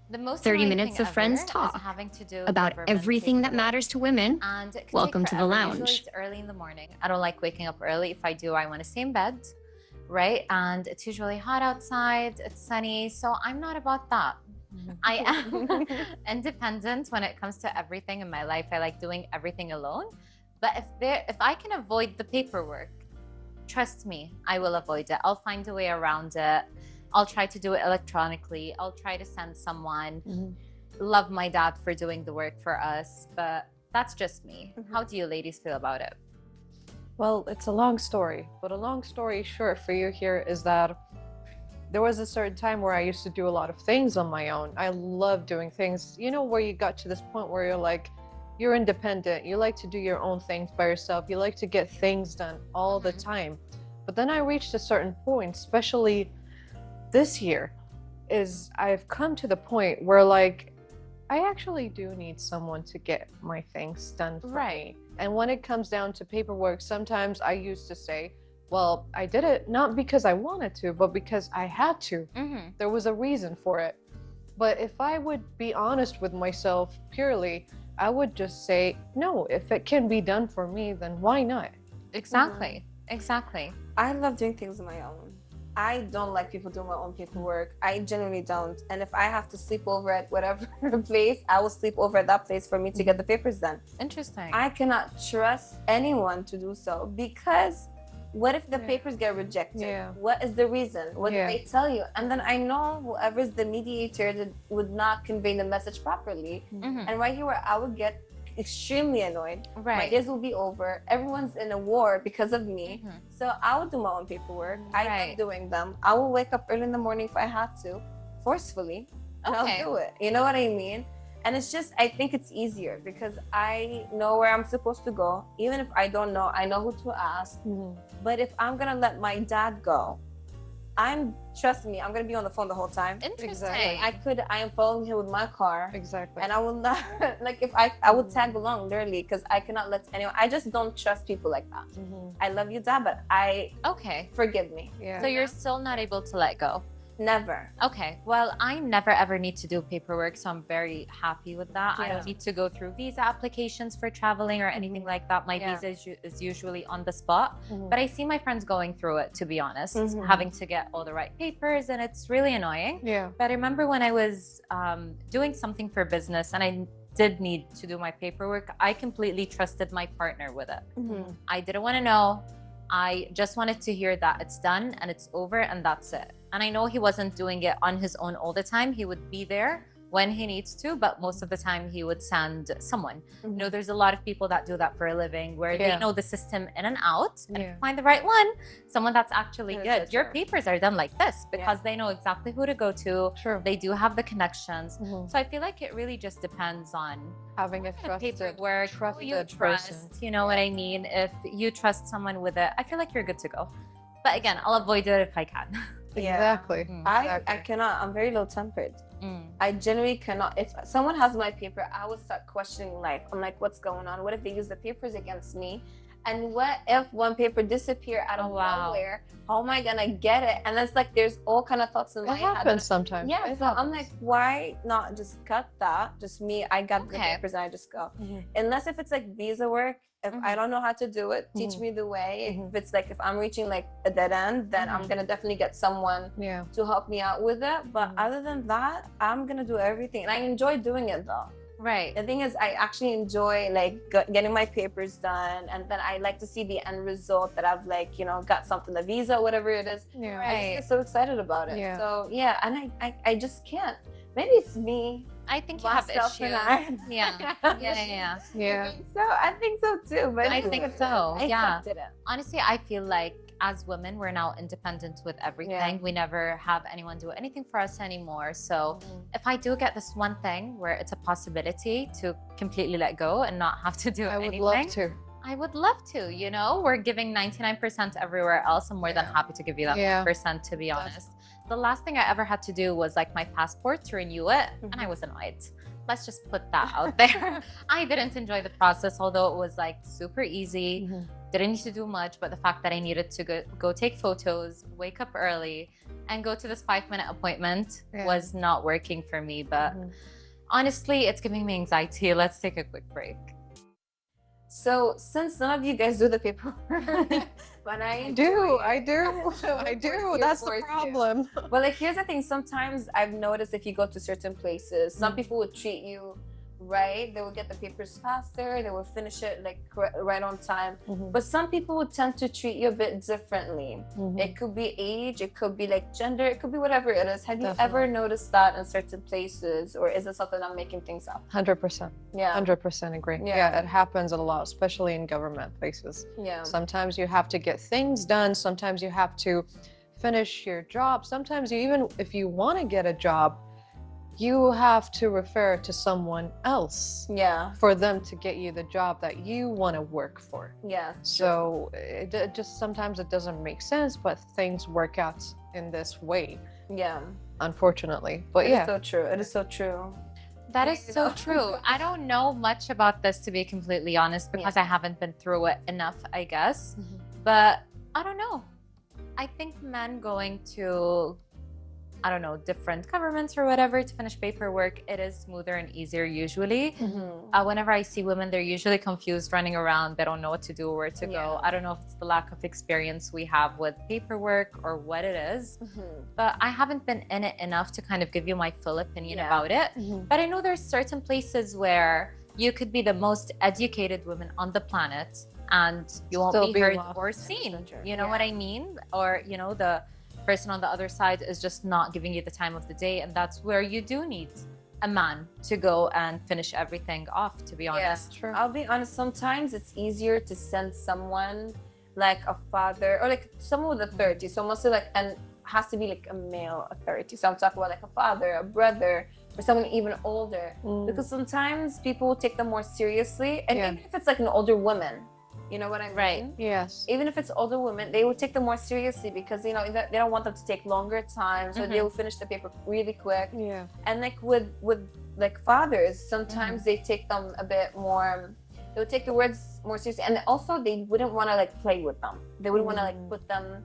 The most 30 annoying minutes thing of friends ever is talk having to do about government everything that paperwork. matters to women. And it could Welcome take to the forever. Usually lounge. it's early in the morning. I don't like waking up early. If I do, I want to stay in bed, right? And it's usually hot outside, it's sunny, so I'm not about that. I am independent when it comes to everything in my life. I like doing everything alone. But if I can avoid the paperwork, trust me, I will avoid it. I'll find a way around it. I'll try to do it electronically. I'll try to send someone. Love my dad for doing the work for us, but that's just me. How do you ladies feel about it? Well, it's a long story, but a long story short for you here is that there was a certain time where I used to do a lot of things on my own. I love doing things, you know, where you got to this point where you're like, you're independent. You like to do your own things by yourself. You like to get things done all the time. But then I reached a certain point, especially this year, is I've come to the point where like, I actually do need someone to get my things done for me. And when it comes down to paperwork, sometimes I used to say, well, I did it not because I wanted to, but because I had to. There was a reason for it. But if I would be honest with myself purely, I would just say, no, if it can be done for me, then why not? Exactly. Exactly. I love doing things on my own. I don't like people doing my own paperwork. I genuinely don't. And if I have to sleep over at whatever place, I will sleep over at that place for me to get the papers done. Interesting. I cannot trust anyone to do so, because what if the papers get rejected? What is the reason? What did they tell you? And then I know whoever's the mediator that would not convey the message properly. And right here where I would get extremely annoyed. My days will be over. Everyone's in a war because of me. So I will do my own paperwork. I love doing them. I will wake up early in the morning if I have to, forcefully, and I'll do it. You know what I mean? And it's just, I think it's easier because I know where I'm supposed to go. Even if I don't know, I know who to ask. But if I'm gonna let my dad go, trust me, I'm gonna be on the phone the whole time. Interesting. I am following him with my car. Exactly. And I will not, like, if I would tag along literally, because I cannot let anyone, I just don't trust people like that. I love you, Dad, but forgive me. So you're still not able to let go? Never. Okay. Well, I never ever need to do paperwork, so I'm very happy with that. I don't need to go through visa applications for traveling or anything like that. My visa is usually on the spot. But I see my friends going through it, to be honest, having to get all the right papers, and it's really annoying. But I remember when I was doing something for business and I did need to do my paperwork, I completely trusted my partner with it. I didn't want to know. I just wanted to hear that it's done and it's over and that's it. And I know he wasn't doing it on his own all the time. He would be there when he needs to, but most of the time he would send someone. You know, there's a lot of people that do that for a living where they know the system in and out, and if you find the right one, someone that's actually good. Your papers are done like this because they know exactly who to go to. They do have the connections. So I feel like it really just depends on having a trusted paperwork, who you trust, you know what I mean? If you trust someone with it, I feel like you're good to go. But again, I'll avoid it if I can. Exactly. I cannot. I'm very low-tempered. I genuinely cannot. If someone has my paper, I would start questioning life. I'm like, what's going on? What if they use the papers against me? And what if one paper disappear out of nowhere? How am I gonna get it? And it's like there's all kind of thoughts in my head. It happens sometimes. So I'm like, why not just cut that? Just me, I got the papers and I just go. Unless if it's like visa work, if I don't know how to do it, teach me the way. If it's like, if I'm reaching like a dead end, then I'm gonna definitely get someone to help me out with it. But other than that, I'm gonna do everything. And I enjoy doing it though. The thing is, I actually enjoy like getting my papers done, and then I like to see the end result that I've like, you know, got something, the visa, whatever it is. I just get so excited about it. So yeah, and I just can't. Maybe it's me. I think you have issues. So I think so too. But I think so. I honestly, I feel like as women, we're now independent with everything. We never have anyone do anything for us anymore. So if I do get this one thing where it's a possibility to completely let go and not have to do anything, I would love to, you know, we're giving 99% everywhere else. I'm more than happy to give you that 1%, to be honest. The last thing I ever had to do was like my passport to renew it, and I was annoyed. Let's just put that out there. I didn't enjoy the process, although it was like super easy. didn't need to do much, but the fact that I needed to go take photos, wake up early, and go to this 5-minute appointment was not working for me. But honestly, it's giving me anxiety. Let's take a quick break. So since none of you guys do the paperwork, but I do. That's the problem. But like, here's the thing. Sometimes I've noticed if you go to certain places, some people would treat you right. They will get the papers faster. They will finish it like right on time. But some people would tend to treat you a bit differently. It could be age, it could be like gender, it could be whatever it is. Have you ever noticed that in certain places, or is it something I'm making things up? 100%. Yeah. 100% agree. Yeah, it happens a lot, especially in government places. Yeah. Sometimes you have to get things done. Sometimes you have to finish your job. Sometimes you, even if you want to get a job, you have to refer to someone else for them to get you the job that you want to work for. Yeah. So it just sometimes it doesn't make sense, but things work out in this way. Yeah. Unfortunately. But it is so true. It is so true. That is so true. I don't know much about this, to be completely honest, because I haven't been through it enough, I guess. But I don't know. I think men going to, I don't know, different governments or whatever to finish paperwork, it is smoother and easier usually. Whenever I see women, they're usually confused, running around. They don't know what to do or where to go. I don't know if it's the lack of experience we have with paperwork or what it is. But I haven't been in it enough to kind of give you my full opinion about it. But I know there's certain places where you could be the most educated woman on the planet and you won't be heard or seen. You know what I mean? Or, you know, the person on the other side is just not giving you the time of the day, and that's where you do need a man to go and finish everything off, to be honest. True. I'll be honest, sometimes it's easier to send someone like a father or like someone with authority, so mostly like, and has to be like a male authority, so I'm talking about like a father, a brother, or someone even older, because sometimes people will take them more seriously, and even if it's like an older woman, you know what I mean? Right. Yes. Even if it's older women, they would take them more seriously because, you know, they don't want them to take longer time, so they will finish the paper really quick. Yeah. And like with like fathers, sometimes they take them a bit more. They would take the words more seriously, and also they wouldn't want to like play with them. They wouldn't want to like put them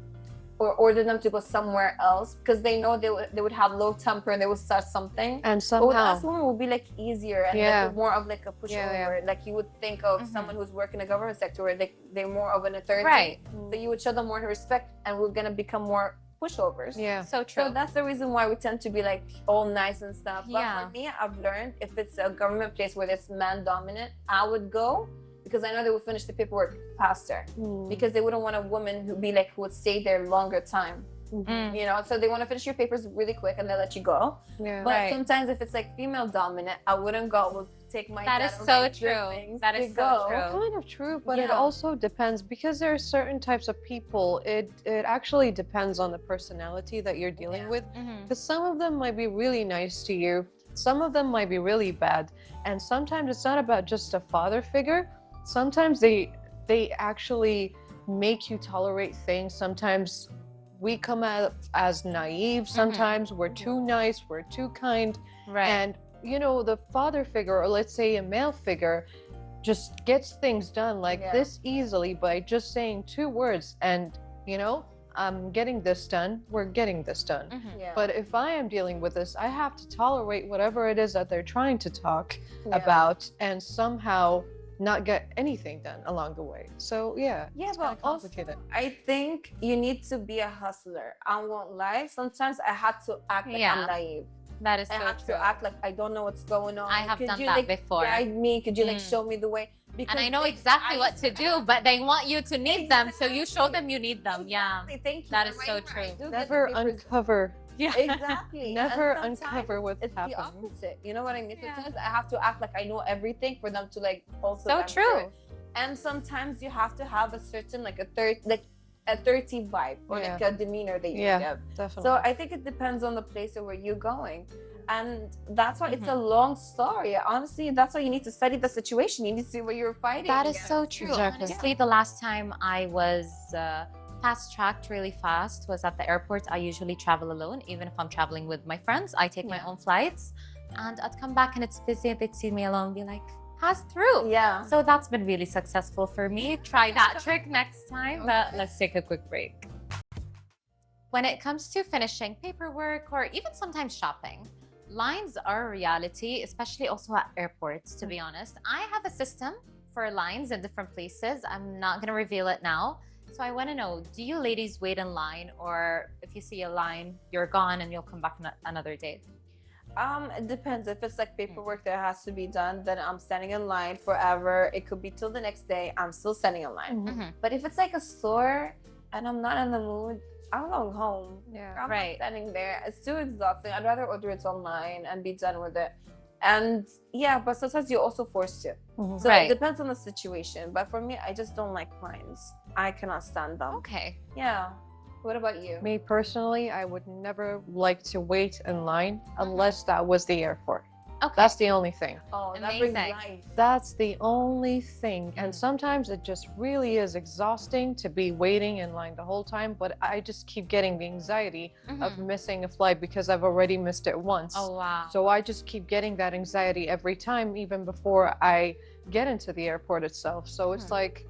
or order them to go somewhere else because they know they would have low temper and they would start something. And somehow, but with us women would be like easier and like more of like a pushover. Like you would think of someone who's working in the government sector where they're more of an authority. Right. So you would show them more respect, and we're gonna become more pushovers. Yeah. So true. So that's the reason why we tend to be like all nice and stuff. But for me, I've learned if it's a government place where it's man dominant, I would go. Because I know they would finish the paperwork faster. Because they wouldn't want a woman who would stay there longer time. You know, so they want to finish your papers really quick and they let you go. Yeah. But sometimes if it's like female dominant, I wouldn't go. I would take my That is so true. That is so true. Kind of true, but it also depends because there are certain types of people. It actually depends on the personality that you're dealing with. Because some of them might be really nice to you. Some of them might be really bad. And sometimes it's not about just a father figure. Sometimes they actually make you tolerate things. Sometimes we come out as naive. Sometimes we're too nice, we're too kind. Right. And you know, the father figure, or let's say a male figure, just gets things done like this easily by just saying 2 words and, you know, I'm getting this done, we're getting this done. But if I am dealing with this, I have to tolerate whatever it is that they're trying to talk about and somehow not get anything done along the way. So it's but also I think you need to be a hustler. I won't lie, sometimes I had to act like I'm naive. That is so true. I have to act like I don't know what's going on. I have done that before. Guide me, could you like show me the way? Because and I know exactly what to do, but they want you to need them, so you show them you need them. Thank you. That is so true. Never uncover. Exactly. Never uncover what's happening. It's the opposite. You know what I mean? Sometimes I have to act like I know everything for them to like also. So true. And sometimes you have to have a certain like a 30 vibe or like a demeanor that you give. Definitely. So I think it depends on the place where you're going. And that's why it's a long story. Honestly, that's why you need to study the situation. You need to see what you're fighting. That is so true. Exactly. Honestly, the last time I was fast-tracked really fast was at the airport. I usually travel alone. Even if I'm traveling with my friends, I take my own flights. And I'd come back and it's busy. They'd see me alone and be like, pass through. Yeah. So that's been really successful for me. Try that trick next time, but let's take a quick break. When it comes to finishing paperwork or even sometimes shopping, lines are a reality, especially also at airports, to be honest. I have a system for lines in different places. I'm not going to reveal it now. So I want to know, do you ladies wait in line, or if you see a line, you're gone and you'll come back another day? It depends. If it's like paperwork that has to be done, then I'm standing in line forever. It could be till the next day. I'm still standing in line. But if it's like a store and I'm not in the mood, I'm going home. Yeah. I'm not standing there. It's too exhausting. I'd rather order it online and be done with it. And yeah, but sometimes you're also forced to. So it depends on the situation. But for me, I just don't like lines. I cannot stand them. Okay. Yeah. What about you? Me personally, I would never like to wait in line unless that was the airport. Okay. That's the only thing. Oh, that brings life. That's the only thing. And sometimes it just really is exhausting to be waiting in line the whole time. But I just keep getting the anxiety of missing a flight because I've already missed it once. Oh, wow. So I just keep getting that anxiety every time, even before I get into the airport itself. So it's like,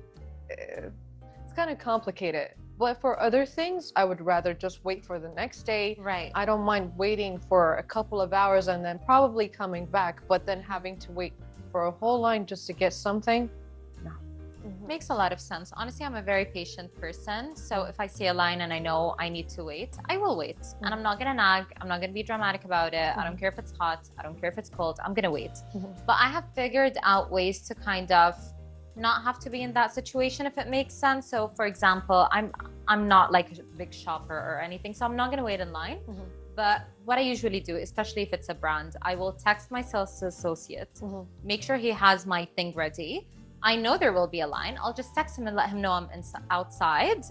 it's kind of complicated. But for other things, I would rather just wait for the next day. Right. I don't mind waiting for a couple of hours and then probably coming back, but then having to wait for a whole line just to get something, no. Makes a lot of sense. Honestly, I'm a very patient person. So if I see a line and I know I need to wait, I will wait. And I'm not going to nag. I'm not going to be dramatic about it. I don't care if it's hot. I don't care if it's cold. I'm going to wait. But I have figured out ways to kind of not have to be in that situation, if it makes sense. So for example, I'm not like a big shopper or anything, so I'm not going to wait in line. But what I usually do, especially if it's a brand, I will text my sales associate, make sure he has my thing ready. I know there will be a line. I'll just text him and let him know I'm outside,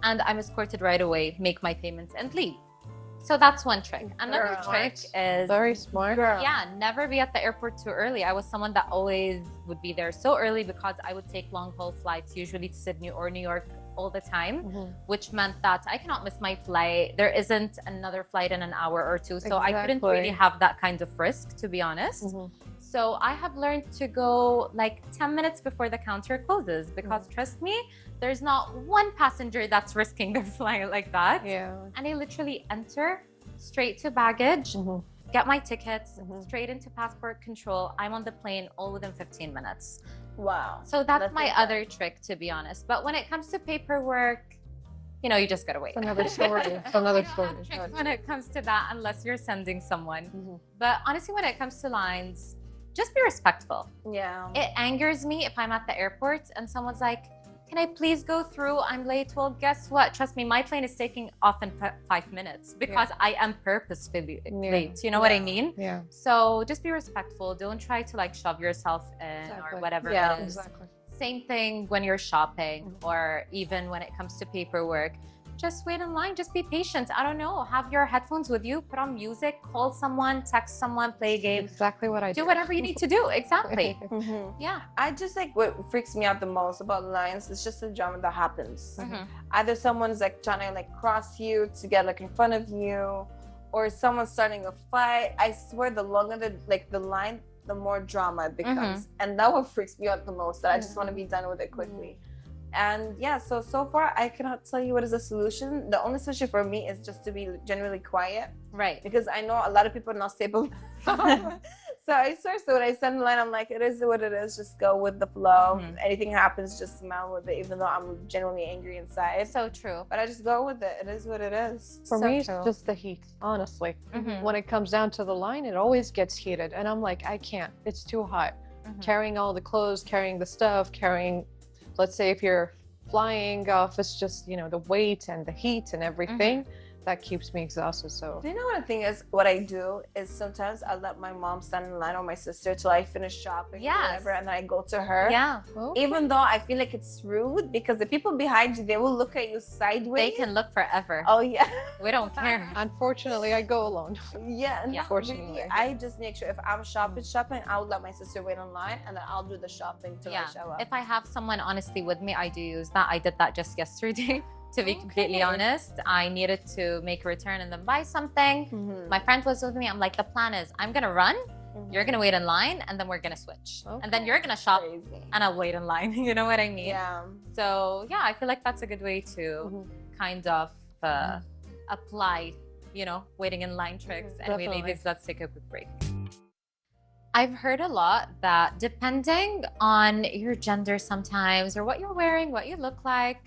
and I'm escorted right away, make my payments and leave. So that's one trick. Another trick is very smart. Yeah, never be at the airport too early. I was someone that always would be there so early because I would take long haul flights, usually to Sydney or New York all the time, which meant that I cannot miss my flight. There isn't another flight in an hour or two. So I couldn't really have that kind of risk, to be honest. So I have learned to go like 10 minutes before the counter closes because trust me, there's not one passenger that's risking their flight like that. Yeah. And I literally enter straight to baggage, get my tickets, straight into passport control. I'm on the plane all within 15 minutes. Wow. So that's my other trick, to be honest. But when it comes to paperwork, you know, you just gotta wait. It's another story. It's another story. I don't have tricks when it comes to that unless you're sending someone. But honestly, when it comes to lines, just be respectful. Yeah. It angers me if I'm at the airport and someone's like, can I please go through? I'm late. Well, guess what? Trust me, my plane is taking off in 5 minutes because I am purposefully late. You know what I mean? Yeah. So just be respectful. Don't try to like shove yourself in or whatever it is. Exactly. Same thing when you're shopping or even when it comes to paperwork. Just wait in line. Just be patient. I don't know. Have your headphones with you. Put on music. Call someone. Text someone. Play a game. Exactly what I do. Do whatever you need to do. Exactly. Yeah. I just like what freaks me out the most about lines is just the drama that happens. Either someone's like trying to like cross you to get like in front of you, or someone's starting a fight. I swear, the longer the line, the more drama it becomes, and that what freaks me out the most. That I just want to be done with it quickly. And yeah, so far I cannot tell you what is the solution. The only solution for me is just to be genuinely quiet, right? Because I know a lot of people are not stable. So I swear, so when I send the line, I'm like, it is what it is. Just go with the flow. Anything happens, just smile with it, even though I'm genuinely angry inside. So true. But I just go with it. It is what it is. For me, it's just the heat, honestly. When it comes down to the line, it always gets heated. And I'm like, I can't. It's too hot. Carrying all the clothes, carrying the stuff, carrying, let's say if you're flying off, it's just, you know, the weight and the heat and everything. That keeps me exhausted. So do you know what the thing is? What I do is sometimes I let my mom stand in line or my sister till I finish shopping, or whatever, and then I go to her. Yeah. Even though I feel like it's rude because the people behind you, they will look at you sideways. They can look forever. Oh yeah. We don't care. Unfortunately, I go alone. Yeah. Unfortunately, I just make sure if I'm shopping, I'll let my sister wait online, and then I'll do the shopping till I show up. If I have someone honestly with me, I do use that. I did that just yesterday. To be completely honest, I needed to make a return and then buy something. My friend was with me. I'm like, the plan is I'm gonna run You're gonna wait in line, and then we're gonna switch, and then you're gonna shop, and I'll wait in line. You know what I mean? Yeah. So yeah, I feel like that's a good way to kind of apply, you know, waiting in line tricks. Anyway, ladies, let's take a quick break. I've heard a lot that depending on your gender sometimes, or what you're wearing, what you look like,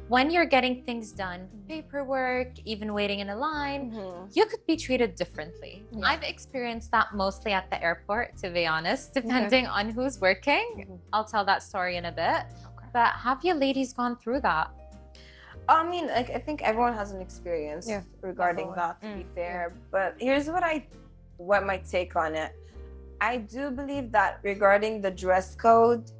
when you're getting things done, paperwork, even waiting in a line, you could be treated differently. I've experienced that mostly at the airport, to be honest, depending on who's working. I'll tell that story in a bit. But have you ladies gone through that? I mean, like, I think everyone has an experience regarding that, to be fair. But here's what my take on it. I do believe that regarding the dress code,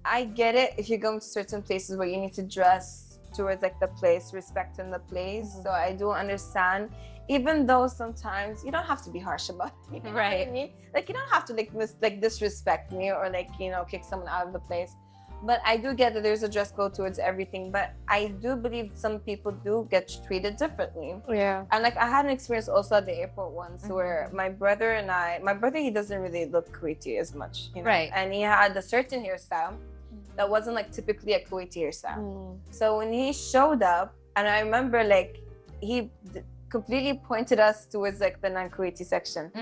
I get it if you're going to certain places where you need to dress towards like the place, respecting the place. So I do understand, even though sometimes you don't have to be harsh about it. You know what I mean? Like, you don't have to like disrespect me or like, you know, kick someone out of the place. But I do get that there's a dress code towards everything. But I do believe some people do get treated differently. Yeah. And like, I had an experience also at the airport once where my brother, he doesn't really look Kuwaiti as much, you know? And he had a certain hairstyle that wasn't like typically a Kuwaiti hairstyle. So when he showed up, and I remember like he completely pointed us towards like the non-Kuwaiti section.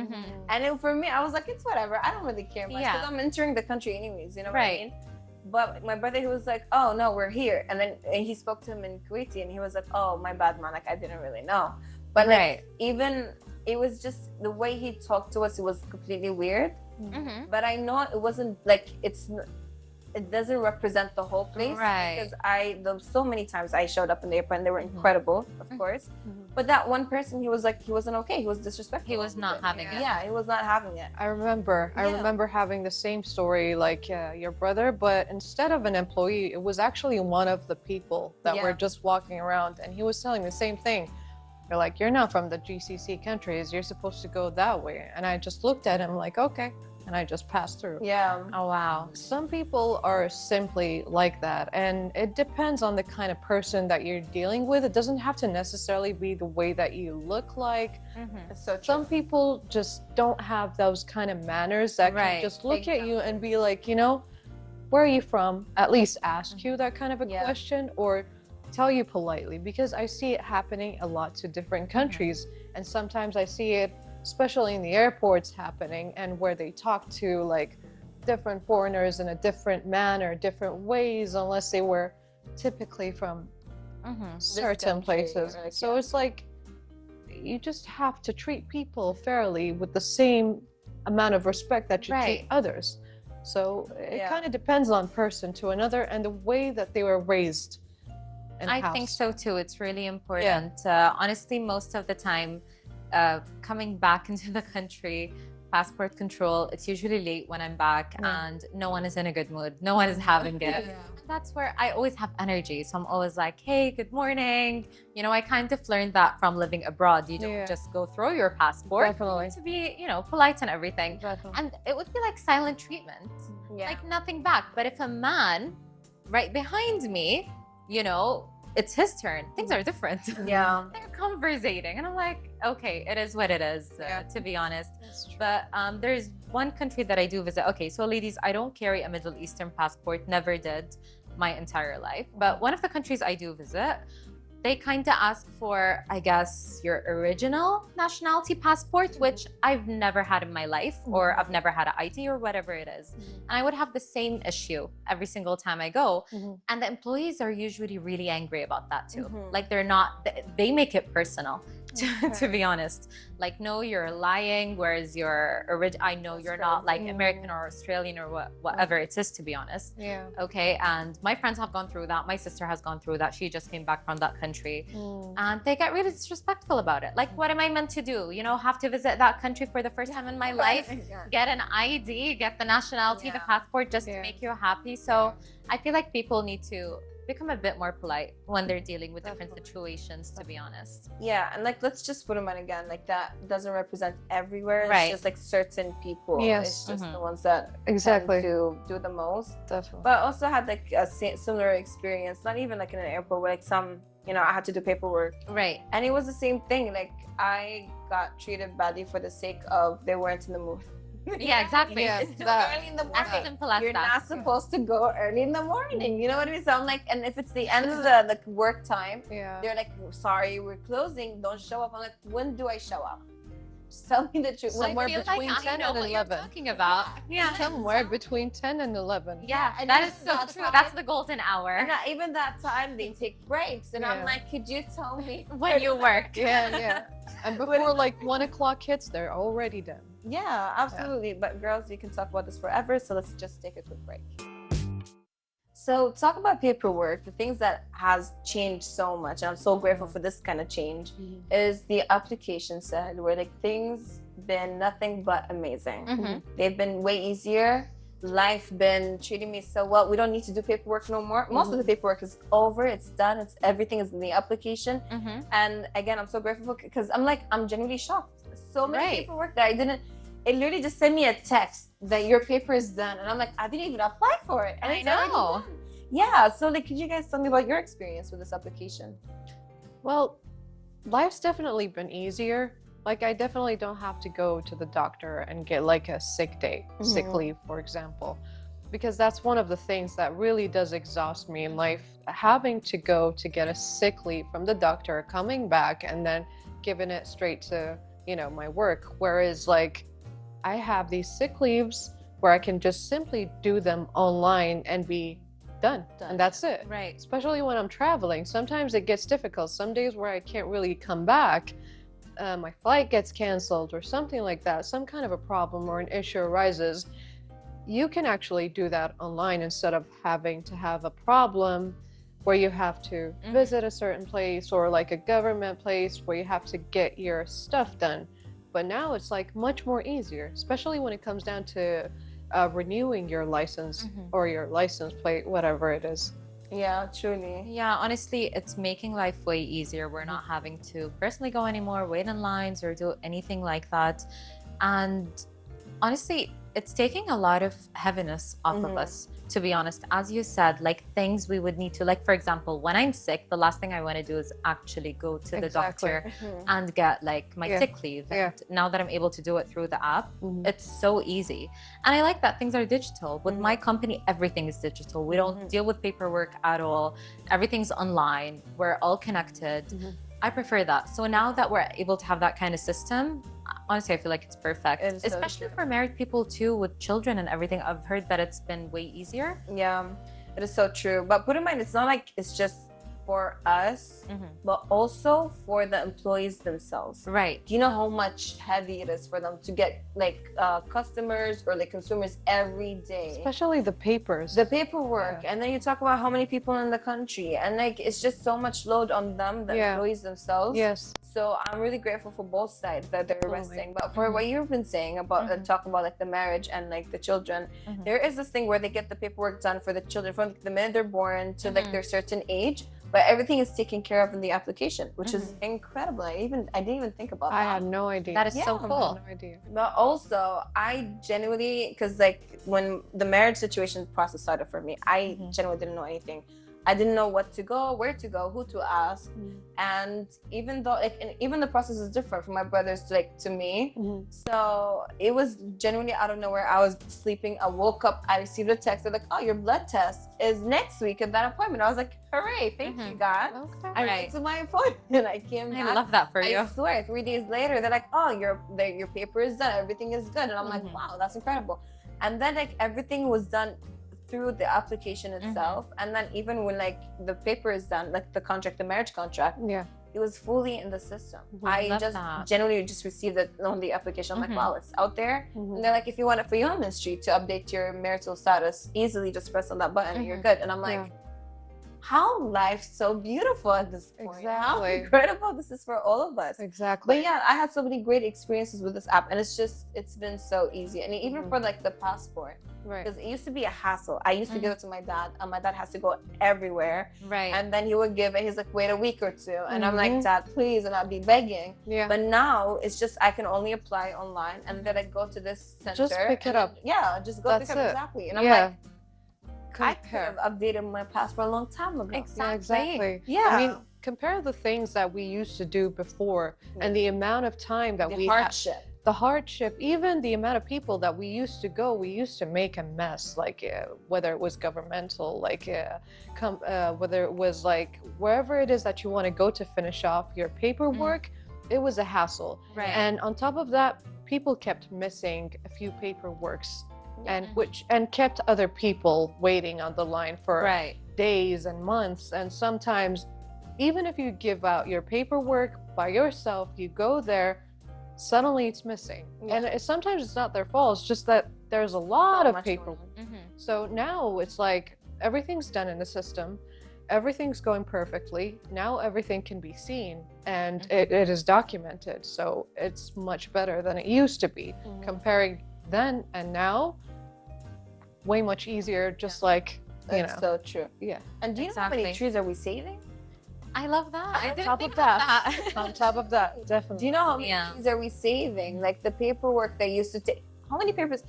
And for me, I was like, it's whatever. I don't really care much because I'm entering the country anyways, you know what I mean? But my brother, he was like, oh no, we're here. And then he spoke to him in Kuwaiti, and he was like, oh, my bad, man. Like, I didn't really know. But like, even it was just the way he talked to us, it was completely weird. But I know it wasn't like, it doesn't represent the whole place. Because so many times I showed up in the airport and they were incredible, of course. But that one person, he was like, he wasn't okay. He was disrespectful. He was not having it. Yeah, he was not having it. I remember having the same story like your brother, but instead of an employee, it was actually one of the people that were just walking around, and he was telling the same thing. They're like, you're not from the GCC countries. You're supposed to go that way. And I just looked at him like, okay. And I just passed through. Yeah. Oh, wow. Some people are simply like that. And it depends on the kind of person that you're dealing with. It doesn't have to necessarily be the way that you look like. So some people just don't have those kind of manners that can just look at you and be like, you know, where are you from? At least ask you that kind of a question, or tell you politely, because I see it happening a lot to different countries. And sometimes I see it especially in the airports happening, and where they talk to like different foreigners in a different manner, different ways, unless they were typically from certain places. So it's like, you just have to treat people fairly with the same amount of respect that you treat others. So it kind of depends on person to another and the way that they were raised. I think so too. It's really important. Honestly, most of the time, coming back into the country, passport control, it's usually late when I'm back, and no one is in a good mood. No one is having it. That's where I always have energy. So I'm always like, hey, good morning. You know, I kind of learned that from living abroad. You don't just go throw your passport. You need to be, you know, polite and everything. And it would be like silent treatment, like nothing back. But if a man right behind me, you know, it's his turn, things are different. They're conversating, and I'm like, okay, it is what it is, to be honest. But there's one country that I do visit. Okay, so ladies, I don't carry a Middle Eastern passport, never did my entire life. But one of the countries I do visit, they kind of ask for, I guess, your original nationality passport, which I've never had in my life, or I've never had an ID or whatever it is. And I would have the same issue every single time I go. And the employees are usually really angry about that too. Like, they're not, they make it personal. To be honest, like, no, you're lying, whereas I know you're not like American or Australian or whatever it is, to be honest. Okay, and my friends have gone through that. My sister has gone through that. She just came back from that country, and they get really disrespectful about it. Like, what am I meant to do? You know, have to visit that country for the first time in my life, get an ID, get the nationality, the passport, just to make you happy. So I feel like people need to become a bit more polite when they're dealing with different situations, to be honest. And like, let's just put them on again, like, that doesn't represent everywhere. It's just like certain people. It's just the ones that tend to do the most. But I also had like a similar experience, not even like in an airport, where like you know, I had to do paperwork. And it was the same thing. Like, I got treated badly for the sake of they weren't in the mood. Yeah, exactly. Yeah, It's too that- early in the As morning. simple as You're that. not supposed to go early in the morning. You know what I mean? So I'm like, and if it's the end of the work time, Yeah. they're like, sorry, we're closing. Don't show up. I'm like, when do I show up? Just tell me the truth. Somewhere I feel between like 10 I know and what 11. you're talking about. Yeah. Somewhere between 10 and 11. Yeah, and that even is so that true. time- That's the golden hour. And even that time, they take breaks. And I'm Yeah. like, could you tell me When you work. Yeah, yeah. And before like 1 o'clock hits, they're already done. Yeah, absolutely. But girls, we can talk about this forever. So let's just take a quick break. So talk about paperwork, the things that has changed so much. And I'm so grateful for this kind of change is the application side where like things been nothing but amazing. They've been way easier. Life been treating me so well. We don't need to do paperwork no more. Most of the paperwork is over. It's done. It's everything is in the application. And again, I'm so grateful because I'm genuinely shocked. So many paperwork that I didn't. It literally just sent me a text that your paper is done, and I'm like, I didn't even apply for it. And I it's already know. done. Yeah. So like, could you guys tell me about your experience with this application? Well, life's definitely been easier. Like I definitely don't have to go to the doctor and get like a sick day, sick leave, for example, because that's one of the things that really does exhaust me in life. Having to go to get a sick leave from the doctor, coming back and then giving it straight to, my work. Whereas like I have these sick leaves where I can just simply do them online and be done. And that's it. Right. Especially when I'm traveling. Sometimes it gets difficult. Some days where I can't really come back, my flight gets canceled or something like that, some kind of a problem or an issue arises. You can actually do that online instead of having to have a problem where you have to visit a certain place or like a government place where you have to get your stuff done. But now it's like much more easier, especially when it comes down to renewing your license or your license plate, whatever it is. Yeah, truly. Yeah, honestly, it's making life way easier. We're not having to personally go anymore, wait in lines or do anything like that. And honestly, it's taking a lot of heaviness off of us, to be honest. As you said, like things we would need to, like for example, when I'm sick, the last thing I want to do is actually go to the doctor and get like my sick leave. And now that I'm able to do it through the app, it's so easy. And I like that things are digital. With my company, everything is digital. We don't deal with paperwork at all. Everything's online. We're all connected. I prefer that. So now that we're able to have that kind of system, honestly, I feel like it's perfect. Especially for married people too, with children and everything. I've heard that it's been way easier. Yeah, it is so true. But put in mind, it's not like it's just for us, but also for the employees themselves. Right. Do you know how much heavy it is for them to get like customers or like consumers every day? Especially the papers. The paperwork. And then you talk about how many people in the country. And like, it's just so much load on them, the employees themselves. Yes. So I'm really grateful for both sides that they're resting. But for what you've been saying about talk about like the marriage and like the children, there is this thing where they get the paperwork done for the children from the minute they're born to like their certain age. But everything is taken care of in the application, which is incredible. I didn't even think about that. I had no idea. That is so cool. I had no idea. But also, I genuinely, because like when the marriage situation process started for me, I genuinely didn't know anything. I didn't know what to go, where to go, who to ask. And even though even the process is different from my brothers to me. So it was genuinely out of nowhere. I was sleeping, I woke up, I received a text. They're like, oh, your blood test is next week at that appointment. I was like, hooray, thank you, God. Okay. I went to my appointment. I came back. I love that for you. I swear, 3 days later, they're like, oh, your paper is done. Everything is good. And I'm like, wow, that's incredible. And then like everything was done through the application itself. And then even when like the paper is done, like the contract, the marriage contract, it was fully in the system. I just generally just received it on the application. I'm like, wow, it's out there. And they're like, if you want it for your ministry to update your marital status, easily just press on that button and you're good. And I'm like, how life's so beautiful at this point. Exactly. How incredible this is for all of us. Exactly. But yeah, I had so many great experiences with this app, and it's been so easy. And even for like the passport, because it used to be a hassle. I used to give it to my dad, and my dad has to go everywhere. Right. And then he would give it. He's like, wait a week or two, and I'm like, Dad, please, and I'd be begging. Yeah. But now it's just I can only apply online, and then I go to this center. Just pick it up. Yeah, just go pick it up. Exactly. And I'm like, I could have updated my passport a long time ago. Exactly. Exactly. Yeah. I mean, compare the things that we used to do before and the amount of time that we had. The hardship, even the amount of people that we used to make a mess, like whether it was governmental, like whether it was like wherever it is that you want to go to finish off your paperwork, it was a hassle. Right. And on top of that, people kept missing a few paperworks and kept other people waiting on the line for days and months. And sometimes, even if you give out your paperwork by yourself, you go there, suddenly it's missing. And sometimes it's not their fault, it's just that there's a lot of paperwork. So now it's like everything's done in the system, everything's going perfectly. Now everything can be seen and it is documented. So it's much better than it used to be. Comparing then and now, way much easier, just like, you know. So true. Yeah. And do you know how many trees are we saving? I love that. On top of that. On top of that, definitely. Do you know how many trees are we saving? Like the paperwork they used to take. How many papers?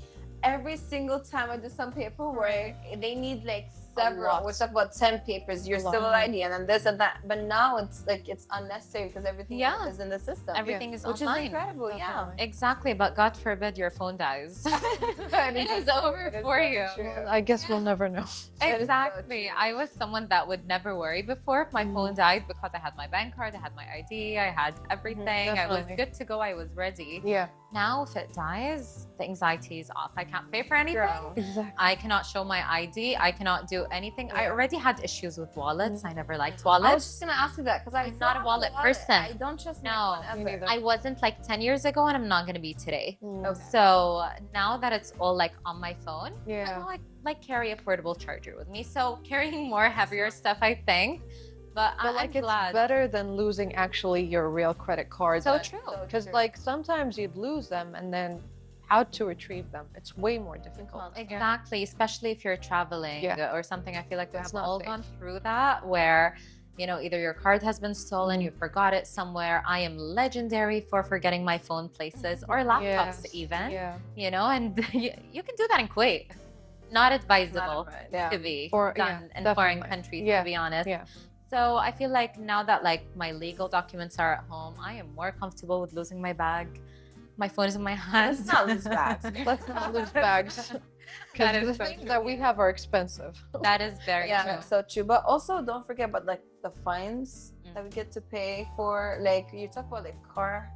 Every single time I do some paperwork, they need like several. We're talking about 10 papers, your civil ID, and then this and that. But now it's like it's unnecessary because everything is in the system. Everything is which online. Is incredible. Yeah, exactly. But God forbid your phone dies. It is over for you. I guess we'll never know. Exactly. I was someone that would never worry before if my phone died because I had my bank card, I had my ID, I had everything. I was good to go. I was ready. Yeah. Now, if it dies, the anxiety is off. I can't pay for anything. Exactly. I cannot show my ID. I cannot do anything. I already had issues with wallets. I never liked wallets. I was just gonna ask you that because I'm not a wallet person. I don't trust no. I wasn't like 10 years ago, and I'm not gonna be today. Okay. So now that it's all like on my phone, yeah, I like carry a portable charger with me. So carrying more heavier stuff, I think. But like I'm glad. It's better than losing actually your real credit cards. So true. Because like sometimes you'd lose them and then how to retrieve them. It's way more difficult. Exactly, especially if you're traveling or something. I feel like we have all gone through that where, you know, either your card has been stolen, you forgot it somewhere. I am legendary for forgetting my phone places or laptops even, you know, and you can do that in Kuwait. Not advisable to be done in foreign countries, to be honest. So I feel like now that like my legal documents are at home, I am more comfortable with losing my bag. My phone is in my hand. Let's not lose bags. Let's not lose bags. Because the things that we have are expensive. That is very true. So true. But also don't forget about like the fines that we get to pay for. Like you talk about like car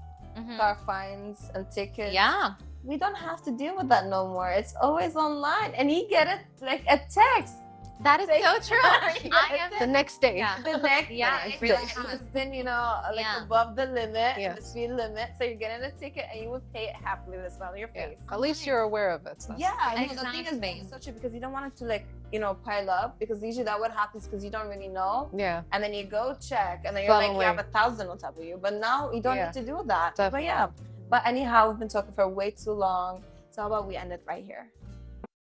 fines and tickets. Yeah. We don't have to deal with that no more. It's always online, and you get it like a text. That is so true. I am the next day. The next day. Then you know, like above the limit, the speed limit. So you're getting a ticket, and you would pay it happily with a smile on your face. At least you're aware of it. So. Yeah, I know. The thing is so true because you don't want it to like pile up because usually that what happens because you don't really know. Yeah. And then you go check, and then you're like you have 1,000 on top of you. But now you don't need to do that. Definitely. But anyhow, we've been talking for way too long. So how about we end it right here?